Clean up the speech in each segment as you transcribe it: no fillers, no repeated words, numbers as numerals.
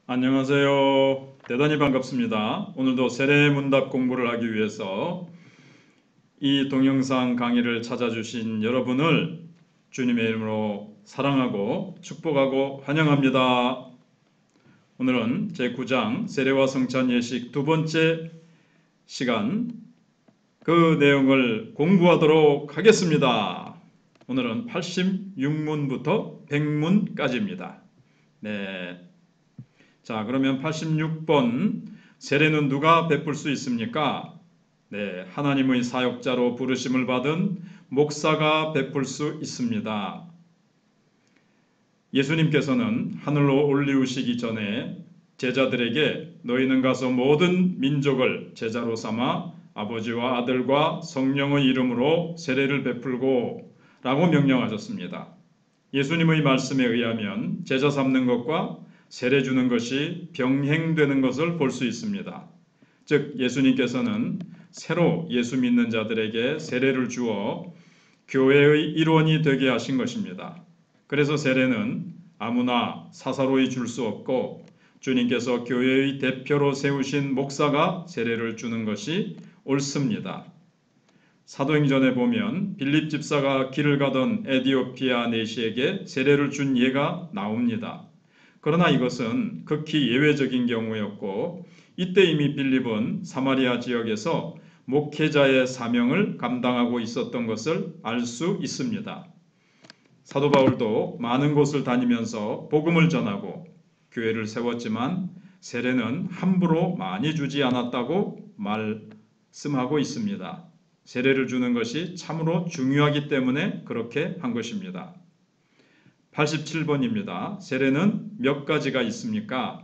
안녕하세요. 대단히 반갑습니다. 오늘도 세례문답 공부를 하기 위해서 이 동영상 강의를 찾아주신 여러분을 주님의 이름으로 사랑하고 축복하고 환영합니다. 오늘은 제9장 세례와 성찬 예식 두 번째 시간 그 내용을 공부하도록 하겠습니다. 오늘은 86문부터 100문까지입니다. 네. 자, 그러면 86번 세례는 누가 베풀 수 있습니까? 네, 하나님의 사역자로 부르심을 받은 목사가 베풀 수 있습니다. 예수님께서는 하늘로 올리우시기 전에 제자들에게 너희는 가서 모든 민족을 제자로 삼아 아버지와 아들과 성령의 이름으로 세례를 베풀고 라고 명령하셨습니다. 예수님의 말씀에 의하면 제자 삼는 것과 세례 주는 것이 병행되는 것을 볼 수 있습니다. 즉 예수님께서는 새로 예수 믿는 자들에게 세례를 주어 교회의 일원이 되게 하신 것입니다. 그래서 세례는 아무나 사사로이 줄 수 없고 주님께서 교회의 대표로 세우신 목사가 세례를 주는 것이 옳습니다. 사도행전에 보면 빌립 집사가 길을 가던 에디오피아 내시에게 세례를 준 예가 나옵니다. 그러나 이것은 극히 예외적인 경우였고 이때 이미 빌립은 사마리아 지역에서 목회자의 사명을 감당하고 있었던 것을 알 수 있습니다. 사도 바울도 많은 곳을 다니면서 복음을 전하고 교회를 세웠지만 세례는 함부로 많이 주지 않았다고 말씀하고 있습니다. 세례를 주는 것이 참으로 중요하기 때문에 그렇게 한 것입니다. 87번입니다. 세례는 몇 가지가 있습니까?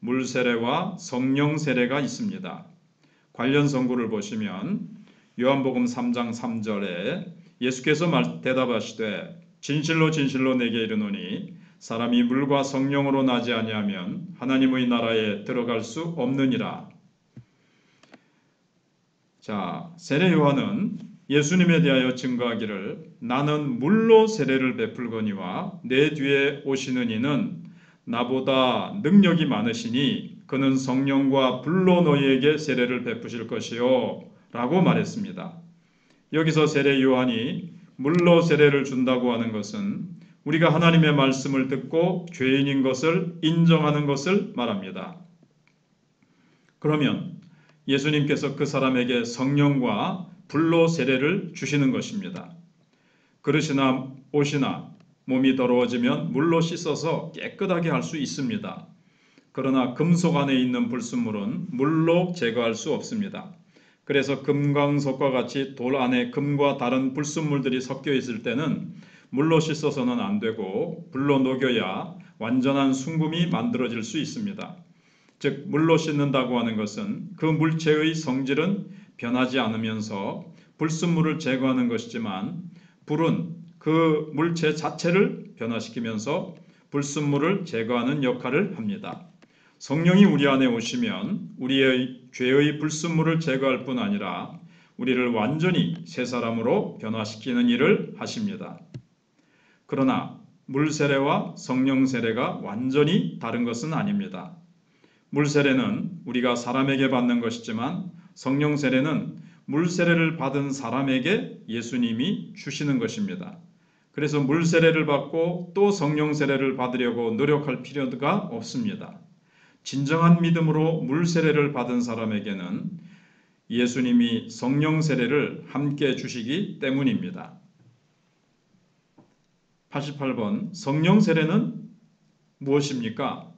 물세례와 성령세례가 있습니다. 관련 성구를 보시면 요한복음 3장 3절에 예수께서 대답하시되 진실로 진실로 내게 이르노니 사람이 물과 성령으로 나지 아니하면 하나님의 나라에 들어갈 수 없느니라. 자, 세례 요한은 예수님에 대하여 증거하기를 나는 물로 세례를 베풀거니와 내 뒤에 오시는 이는 나보다 능력이 많으시니 그는 성령과 불로 너희에게 세례를 베푸실 것이요 라고 말했습니다. 여기서 세례 요한이 물로 세례를 준다고 하는 것은 우리가 하나님의 말씀을 듣고 죄인인 것을 인정하는 것을 말합니다. 그러면 예수님께서 그 사람에게 성령과 불로 세례를 주시는 것입니다. 그릇이나 옷이나 몸이 더러워지면 물로 씻어서 깨끗하게 할 수 있습니다. 그러나 금속 안에 있는 불순물은 물로 제거할 수 없습니다. 그래서 금광석과 같이 돌 안에 금과 다른 불순물들이 섞여 있을 때는 물로 씻어서는 안 되고 불로 녹여야 완전한 순금이 만들어질 수 있습니다. 즉 물로 씻는다고 하는 것은 그 물체의 성질은 변하지 않으면서 불순물을 제거하는 것이지만 불은 그 물체 자체를 변화시키면서 불순물을 제거하는 역할을 합니다. 성령이 우리 안에 오시면 우리의 죄의 불순물을 제거할 뿐 아니라 우리를 완전히 새 사람으로 변화시키는 일을 하십니다. 그러나 물세례와 성령세례가 완전히 다른 것은 아닙니다. 물세례는 우리가 사람에게 받는 것이지만 성령세례는 물세례를 받은 사람에게 예수님이 주시는 것입니다. 그래서 물세례를 받고 또 성령세례를 받으려고 노력할 필요가 없습니다. 진정한 믿음으로 물세례를 받은 사람에게는 예수님이 성령세례를 함께 주시기 때문입니다. 88번 성령세례는 무엇입니까?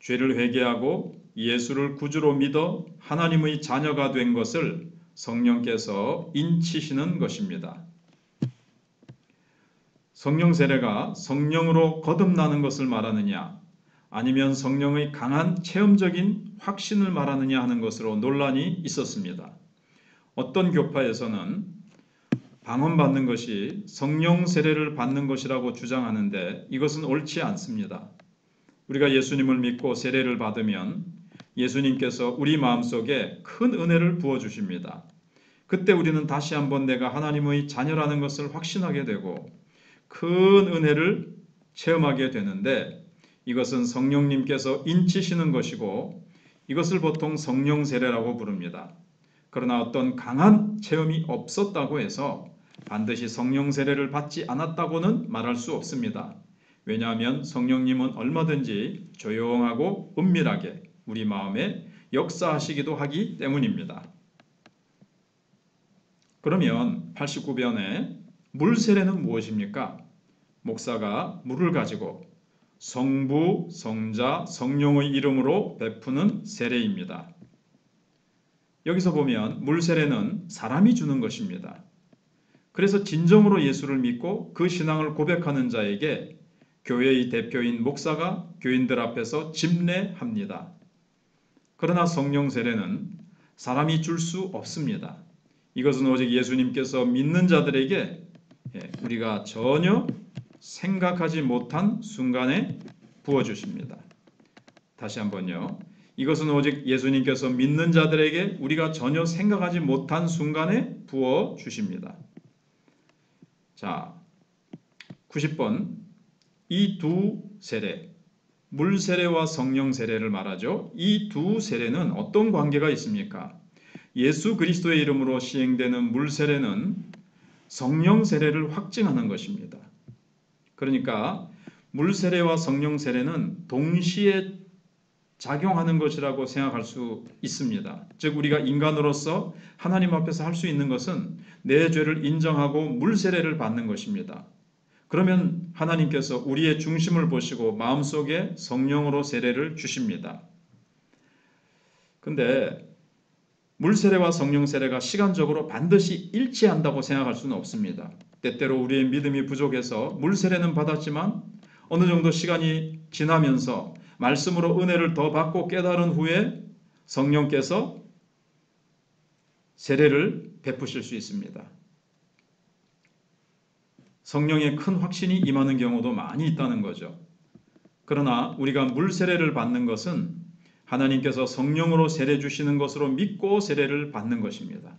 죄를 회개하고 예수를 구주로 믿어 하나님의 자녀가 된 것을 성령께서 인치시는 것입니다. 성령 세례가 성령으로 거듭나는 것을 말하느냐 아니면 성령의 강한 체험적인 확신을 말하느냐 하는 것으로 논란이 있었습니다. 어떤 교파에서는 방언받는 것이 성령 세례를 받는 것이라고 주장하는데 이것은 옳지 않습니다. 우리가 예수님을 믿고 세례를 받으면 예수님께서 우리 마음속에 큰 은혜를 부어주십니다. 그때 우리는 다시 한번 내가 하나님의 자녀라는 것을 확신하게 되고 큰 은혜를 체험하게 되는데 이것은 성령님께서 인치시는 것이고 이것을 보통 성령 세례라고 부릅니다. 그러나 어떤 강한 체험이 없었다고 해서 반드시 성령 세례를 받지 않았다고는 말할 수 없습니다. 왜냐하면 성령님은 얼마든지 조용하고 은밀하게 우리 마음에 역사하시기도 하기 때문입니다. 그러면 89변에 물 세례는 무엇입니까? 목사가 물을 가지고 성부, 성자, 성령의 이름으로 베푸는 세례입니다. 여기서 보면 물 세례는 사람이 주는 것입니다. 그래서 진정으로 예수를 믿고 그 신앙을 고백하는 자에게 교회의 대표인 목사가 교인들 앞에서 집례합니다. 그러나 성령 세례는 사람이 줄 수 없습니다. 이것은 오직 예수님께서 믿는 자들에게 우리가 전혀 생각하지 못한 순간에 부어주십니다. 다시 한번요. 이것은 오직 예수님께서 믿는 자들에게 우리가 전혀 생각하지 못한 순간에 부어주십니다. 자, 90번 이 두 세례, 물 세례와 성령 세례를 말하죠. 이 두 세례는 어떤 관계가 있습니까? 예수 그리스도의 이름으로 시행되는 물 세례는 성령 세례를 확증하는 것입니다. 그러니까 물 세례와 성령 세례는 동시에 작용하는 것이라고 생각할 수 있습니다. 즉 우리가 인간으로서 하나님 앞에서 할 수 있는 것은 내 죄를 인정하고 물 세례를 받는 것입니다. 그러면 하나님께서 우리의 중심을 보시고 마음속에 성령으로 세례를 주십니다. 근데 물 세례와 성령 세례가 시간적으로 반드시 일치한다고 생각할 수는 없습니다. 때때로 우리의 믿음이 부족해서 물 세례는 받았지만 어느 정도 시간이 지나면서 말씀으로 은혜를 더 받고 깨달은 후에 성령께서 세례를 베푸실 수 있습니다. 성령의 큰 확신이 임하는 경우도 많이 있다는 거죠. 그러나 우리가 물 세례를 받는 것은 하나님께서 성령으로 세례 주시는 것으로 믿고 세례를 받는 것입니다.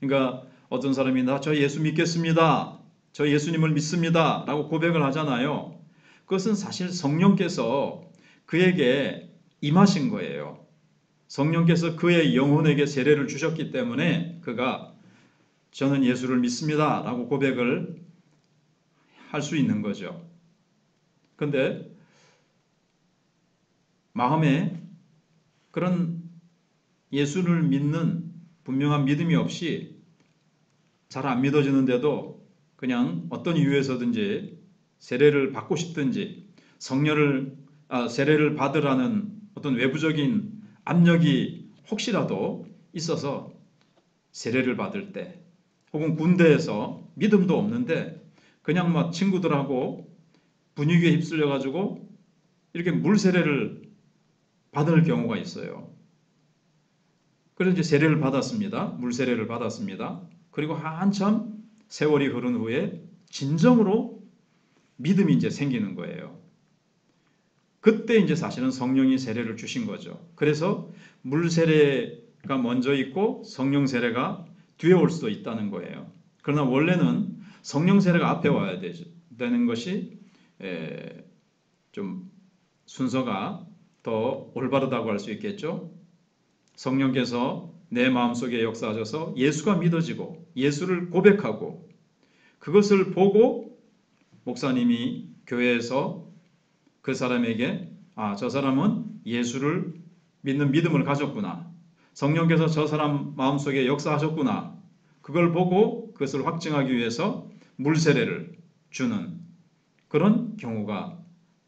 그러니까 어떤 사람이 저 예수 믿겠습니다. 저 예수님을 믿습니다. 라고 고백을 하잖아요. 그것은 사실 성령께서 그에게 임하신 거예요. 성령께서 그의 영혼에게 세례를 주셨기 때문에 그가 저는 예수를 믿습니다. 라고 고백을 할 수 있는 거죠. 그런데 마음에 그런 예수를 믿는 분명한 믿음이 없이 잘 안 믿어지는데도 그냥 어떤 이유에서든지 세례를 받고 싶든지 세례를 받으라는 어떤 외부적인 압력이 혹시라도 있어서 세례를 받을 때 혹은 군대에서 믿음도 없는데 그냥 막 친구들하고 분위기에 휩쓸려 가지고 이렇게 물 세례를 받을 경우가 있어요. 그래서 이제 세례를 받았습니다. 물 세례를 받았습니다. 그리고 한참 세월이 흐른 후에 진정으로 믿음이 이제 생기는 거예요. 그때 이제 사실은 성령이 세례를 주신 거죠. 그래서 물 세례가 먼저 있고 성령 세례가 뒤에 올 수도 있다는 거예요. 그러나 원래는 성령 세례가 앞에 와야 되는 것이 좀 순서가 더 올바르다고 할 수 있겠죠. 성령께서 내 마음속에 역사하셔서 예수가 믿어지고 예수를 고백하고 그것을 보고 목사님이 교회에서 그 사람에게 저 사람은 예수를 믿는 믿음을 가졌구나. 성령께서 저 사람 마음속에 역사하셨구나. 그걸 보고 그것을 확증하기 위해서 물 세례를 주는 그런 경우가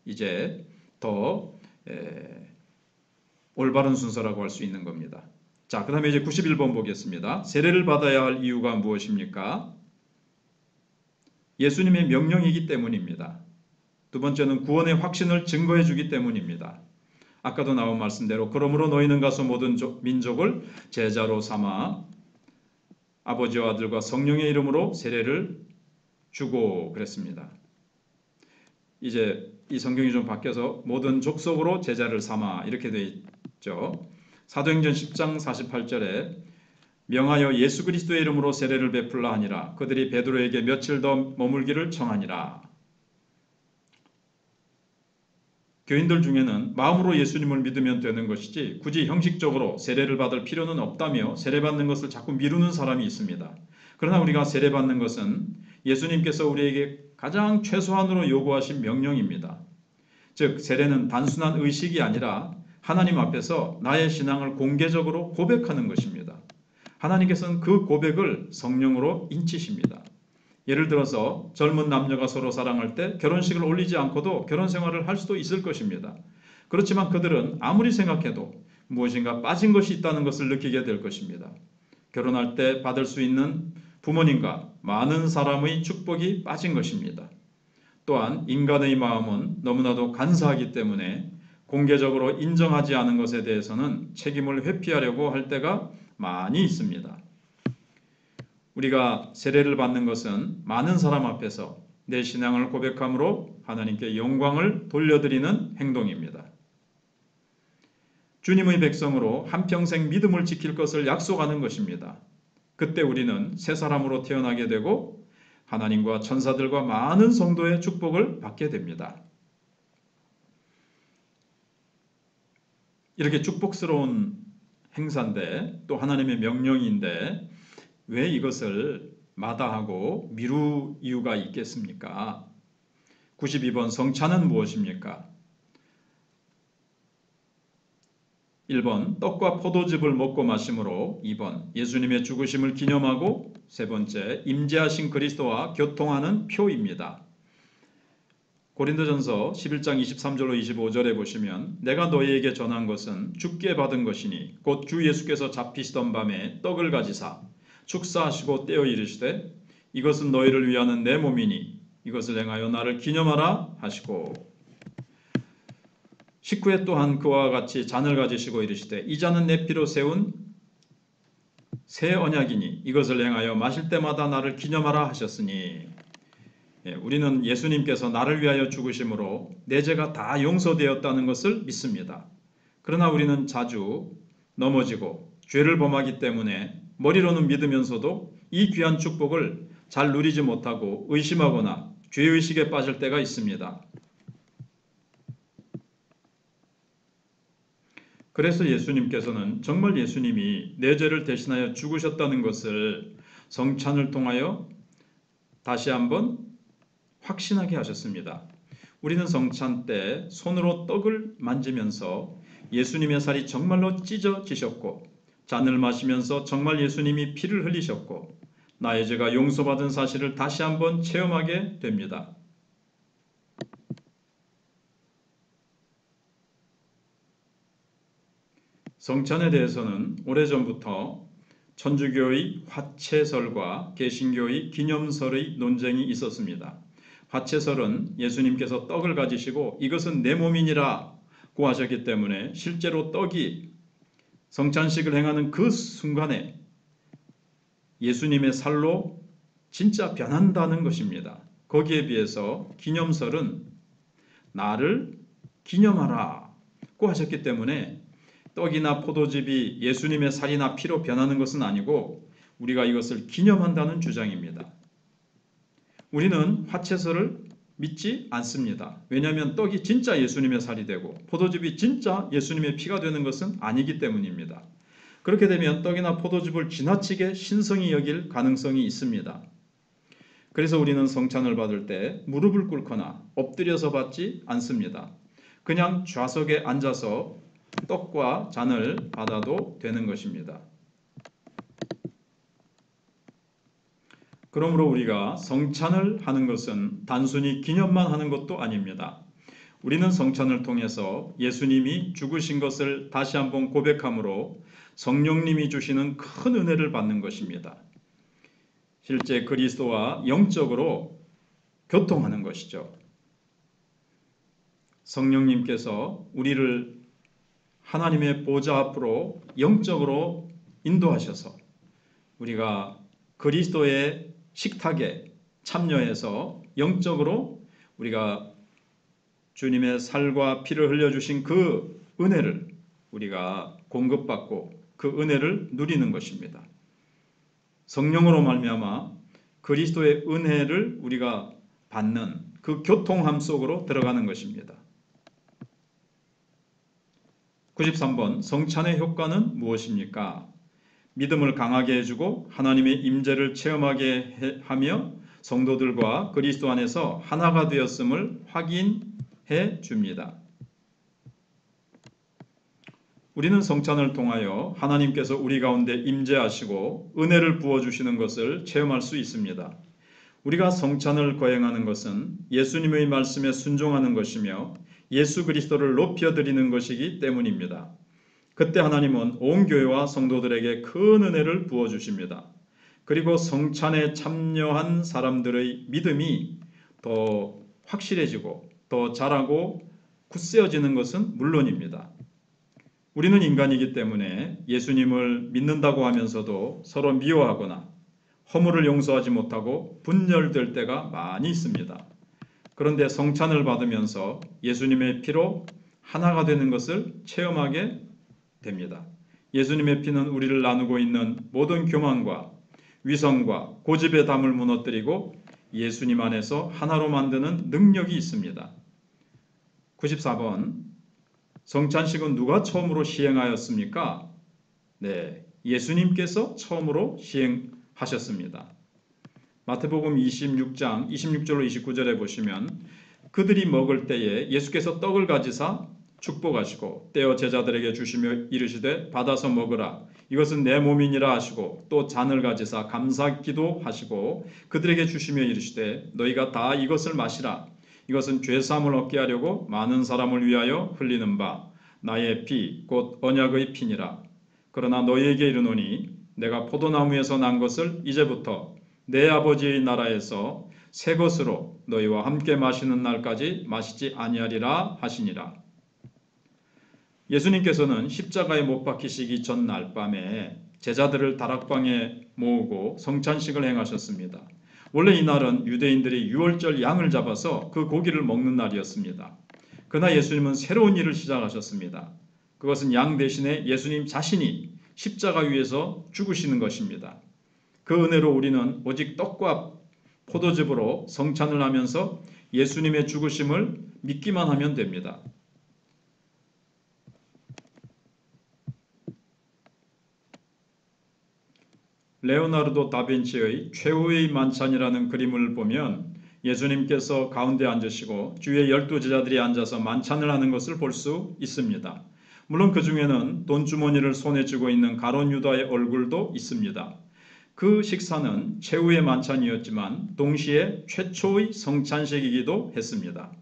이제 더 올바른 순서라고 할 수 있는 겁니다. 자, 그 다음에 이제 91번 보겠습니다. 세례를 받아야 할 이유가 무엇입니까? 예수님의 명령이기 때문입니다. 두 번째는 구원의 확신을 증거해 주기 때문입니다. 아까도 나온 말씀대로 그러므로 너희는 가서 모든 민족을 제자로 삼아 아버지와 아들과 성령의 이름으로 세례를 주고 그랬습니다. 이제 이 성경이 좀 바뀌어서 모든 족속으로 제자를 삼아 이렇게 되어 있죠. 사도행전 10장 48절에 명하여 예수 그리스도의 이름으로 세례를 베풀라 하니라. 그들이 베드로에게 며칠 더 머물기를 청하니라. 교인들 중에는 마음으로 예수님을 믿으면 되는 것이지 굳이 형식적으로 세례를 받을 필요는 없다며 세례받는 것을 자꾸 미루는 사람이 있습니다. 그러나 우리가 세례받는 것은 예수님께서 우리에게 가장 최소한으로 요구하신 명령입니다. 즉 세례는 단순한 의식이 아니라 하나님 앞에서 나의 신앙을 공개적으로 고백하는 것입니다. 하나님께서는 그 고백을 성령으로 인치십니다. 예를 들어서 젊은 남녀가 서로 사랑할 때 결혼식을 올리지 않고도 결혼 생활을 할 수도 있을 것입니다. 그렇지만 그들은 아무리 생각해도 무엇인가 빠진 것이 있다는 것을 느끼게 될 것입니다. 결혼할 때 받을 수 있는 부모님과 많은 사람의 축복이 빠진 것입니다. 또한 인간의 마음은 너무나도 간사하기 때문에 공개적으로 인정하지 않은 것에 대해서는 책임을 회피하려고 할 때가 많이 있습니다. 우리가 세례를 받는 것은 많은 사람 앞에서 내 신앙을 고백함으로 하나님께 영광을 돌려드리는 행동입니다. 주님의 백성으로 한평생 믿음을 지킬 것을 약속하는 것입니다. 그때 우리는 새 사람으로 태어나게 되고 하나님과 천사들과 많은 성도의 축복을 받게 됩니다. 이렇게 축복스러운 행사인데 또 하나님의 명령인데 왜 이것을 마다하고 미룰 이유가 있겠습니까? 92번 성찬은 무엇입니까? 1번 떡과 포도즙을 먹고 마심으로 2번 예수님의 죽으심을 기념하고 세 번째 임재하신 그리스도와 교통하는 표입니다. 고린도전서 11장 23절로 25절에 보시면 내가 너희에게 전한 것은 주께 받은 것이니 곧 주 예수께서 잡히시던 밤에 떡을 가지사 축사하시고 떼어 이르시되 이것은 너희를 위하는 내 몸이니 이것을 행하여 나를 기념하라 하시고 19회 또한 그와 같이 잔을 가지시고 이르시되 이 잔은 내 피로 세운 새 언약이니 이것을 행하여 마실 때마다 나를 기념하라 하셨으니 우리는 예수님께서 나를 위하여 죽으심으로 내 죄가 다 용서되었다는 것을 믿습니다. 그러나 우리는 자주 넘어지고 죄를 범하기 때문에 머리로는 믿으면서도 이 귀한 축복을 잘 누리지 못하고 의심하거나 죄의식에 빠질 때가 있습니다. 그래서 예수님께서는 정말 예수님이 내 죄를 대신하여 죽으셨다는 것을 성찬을 통하여 다시 한번 확신하게 하셨습니다. 우리는 성찬 때 손으로 떡을 만지면서 예수님의 살이 정말로 찢어지셨고 잔을 마시면서 정말 예수님이 피를 흘리셨고 나의 죄가 용서받은 사실을 다시 한번 체험하게 됩니다. 성찬에 대해서는 오래전부터 천주교의 화채설과 개신교의 기념설의 논쟁이 있었습니다. 화채설은 예수님께서 떡을 가지시고 이것은 내 몸이니라고 하셨기 때문에 실제로 떡이 성찬식을 행하는 그 순간에 예수님의 살로 진짜 변한다는 것입니다. 거기에 비해서 기념설은 나를 기념하라고 하셨기 때문에 떡이나 포도즙이 예수님의 살이나 피로 변하는 것은 아니고 우리가 이것을 기념한다는 주장입니다. 우리는 화채설을 믿지 않습니다. 왜냐하면 떡이 진짜 예수님의 살이 되고 포도즙이 진짜 예수님의 피가 되는 것은 아니기 때문입니다. 그렇게 되면 떡이나 포도즙을 지나치게 신성히 여길 가능성이 있습니다. 그래서 우리는 성찬을 받을 때 무릎을 꿇거나 엎드려서 받지 않습니다. 그냥 좌석에 앉아서 떡과 잔을 받아도 되는 것입니다. 그러므로 우리가 성찬을 하는 것은 단순히 기념만 하는 것도 아닙니다. 우리는 성찬을 통해서 예수님이 죽으신 것을 다시 한번 고백함으로 성령님이 주시는 큰 은혜를 받는 것입니다. 실제 그리스도와 영적으로 교통하는 것이죠. 성령님께서 우리를 하나님의 보좌 앞으로 영적으로 인도하셔서 우리가 그리스도의 식탁에 참여해서 영적으로 우리가 주님의 살과 피를 흘려주신 그 은혜를 우리가 공급받고 그 은혜를 누리는 것입니다. 성령으로 말미암아 그리스도의 은혜를 우리가 받는 그 교통함 속으로 들어가는 것입니다. 93번 성찬의 효과는 무엇입니까? 믿음을 강하게 해주고 하나님의 임재를 체험하게 하며 성도들과 그리스도 안에서 하나가 되었음을 확인해 줍니다. 우리는 성찬을 통하여 하나님께서 우리 가운데 임재하시고 은혜를 부어주시는 것을 체험할 수 있습니다. 우리가 성찬을 거행하는 것은 예수님의 말씀에 순종하는 것이며 예수 그리스도를 높여드리는 것이기 때문입니다. 그때 하나님은 온 교회와 성도들에게 큰 은혜를 부어주십니다. 그리고 성찬에 참여한 사람들의 믿음이 더 확실해지고 더 자라고 굳세어지는 것은 물론입니다. 우리는 인간이기 때문에 예수님을 믿는다고 하면서도 서로 미워하거나 허물을 용서하지 못하고 분열될 때가 많이 있습니다. 그런데 성찬을 받으면서 예수님의 피로 하나가 되는 것을 체험하게 됩니다. 예수님의 피는 우리를 나누고 있는 모든 교만과 위선과 고집의 담을 무너뜨리고 예수님 안에서 하나로 만드는 능력이 있습니다. 94번 성찬식은 누가 처음으로 시행하였습니까? 네, 예수님께서 처음으로 시행하셨습니다. 마태복음 26장 26절로 29절에 보시면 그들이 먹을 때에 예수께서 떡을 가지사 축복하시고 떼어 제자들에게 주시며 이르시되 받아서 먹으라 이것은 내 몸이니라 하시고 또 잔을 가지사 감사기도 하시고 그들에게 주시며 이르시되 너희가 다 이것을 마시라 이것은 죄사함을 얻게 하려고 많은 사람을 위하여 흘리는 바 나의 피 곧 언약의 피니라. 그러나 너희에게 이르노니 내가 포도나무에서 난 것을 이제부터 내 아버지의 나라에서 새 것으로 너희와 함께 마시는 날까지 마시지 아니하리라 하시니라. 예수님께서는 십자가에 못 박히시기 전날 밤에 제자들을 다락방에 모으고 성찬식을 행하셨습니다. 원래 이날은 유대인들이 유월절 양을 잡아서 그 고기를 먹는 날이었습니다. 그러나 예수님은 새로운 일을 시작하셨습니다. 그것은 양 대신에 예수님 자신이 십자가 위에서 죽으시는 것입니다. 그 은혜로 우리는 오직 떡과 포도즙으로 성찬을 하면서 예수님의 죽으심을 믿기만 하면 됩니다. 레오나르도 다빈치의 최후의 만찬이라는 그림을 보면 예수님께서 가운데 앉으시고 주위에 12제자들이 앉아서 만찬을 하는 것을 볼 수 있습니다. 물론 그 중에는 돈주머니를 손에 쥐고 있는 가룟 유다의 얼굴도 있습니다. 그 식사는 최후의 만찬이었지만 동시에 최초의 성찬식이기도 했습니다.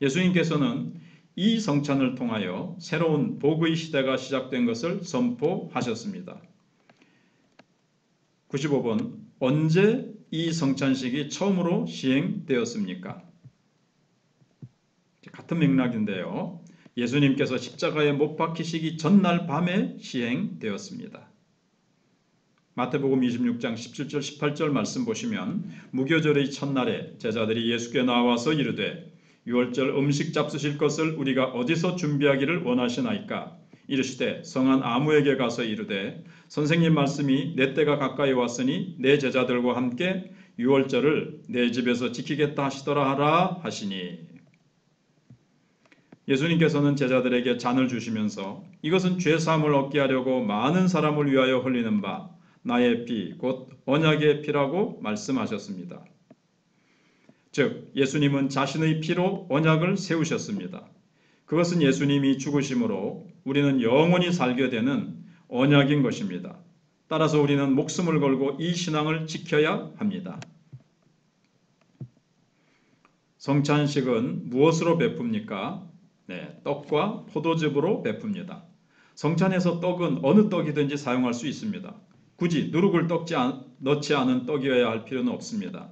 예수님께서는 이 성찬을 통하여 새로운 복의 시대가 시작된 것을 선포하셨습니다. 95번 언제 이 성찬식이 처음으로 시행되었습니까? 같은 맥락인데요. 예수님께서 십자가에 못 박히시기 전날 밤에 시행되었습니다. 마태복음 26장 17절 18절 말씀 보시면 무교절의 첫날에 제자들이 예수께 나와서 이르되 유월절 음식 잡수실 것을 우리가 어디서 준비하기를 원하시나이까? 이르시되 성한 아무에게 가서 이르되 선생님 말씀이 내 때가 가까이 왔으니 내 제자들과 함께 유월절을 내 집에서 지키겠다 하시더라 하라 하시니. 예수님께서는 제자들에게 잔을 주시면서 이것은 죄사함을 얻게 하려고 많은 사람을 위하여 흘리는 바 나의 피 곧 언약의 피라고 말씀하셨습니다. 즉 예수님은 자신의 피로 언약을 세우셨습니다. 그것은 예수님이 죽으심으로 우리는 영원히 살게 되는 언약인 것입니다. 따라서 우리는 목숨을 걸고 이 신앙을 지켜야 합니다. 성찬식은 무엇으로 베풉니까? 네, 떡과 포도즙으로 베풉니다. 성찬에서 떡은 어느 떡이든지 사용할 수 있습니다. 굳이 누룩을 넣지 않은 떡이어야 할 필요는 없습니다.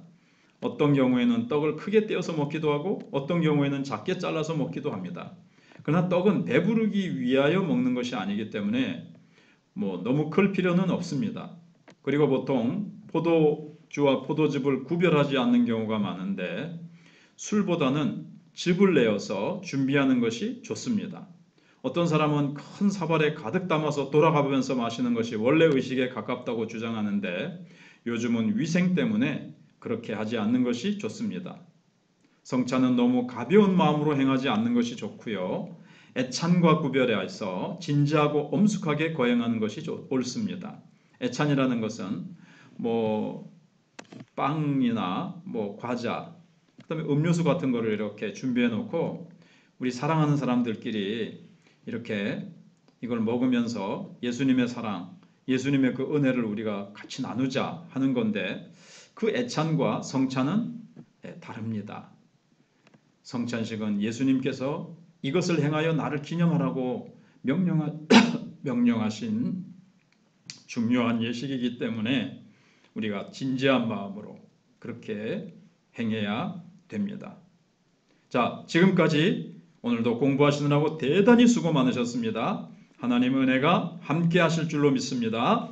어떤 경우에는 떡을 크게 떼어서 먹기도 하고 어떤 경우에는 작게 잘라서 먹기도 합니다. 그러나 떡은 배부르기 위하여 먹는 것이 아니기 때문에 너무 클 필요는 없습니다. 그리고 보통 포도주와 포도즙을 구별하지 않는 경우가 많은데 술보다는 즙을 내어서 준비하는 것이 좋습니다. 어떤 사람은 큰 사발에 가득 담아서 돌아가면서 마시는 것이 원래 의식에 가깝다고 주장하는데 요즘은 위생 때문에 그렇게 하지 않는 것이 좋습니다. 성찬은 너무 가벼운 마음으로 행하지 않는 것이 좋고요. 애찬과 구별해서 진지하고 엄숙하게 거행하는 것이 옳습니다. 애찬이라는 것은 뭐 빵이나 뭐 과자, 그다음에 음료수 같은 거를 이렇게 준비해 놓고 우리 사랑하는 사람들끼리 이렇게 이걸 먹으면서 예수님의 사랑, 예수님의 그 은혜를 우리가 같이 나누자 하는 건데, 그 애찬과 성찬은 다릅니다. 성찬식은 예수님께서 이것을 행하여 나를 기념하라고 명령하신 중요한 예식이기 때문에 우리가 진지한 마음으로 그렇게 행해야 됩니다. 자, 지금까지 오늘도 공부하시느라고 대단히 수고 많으셨습니다. 하나님의 은혜가 함께 하실 줄로 믿습니다.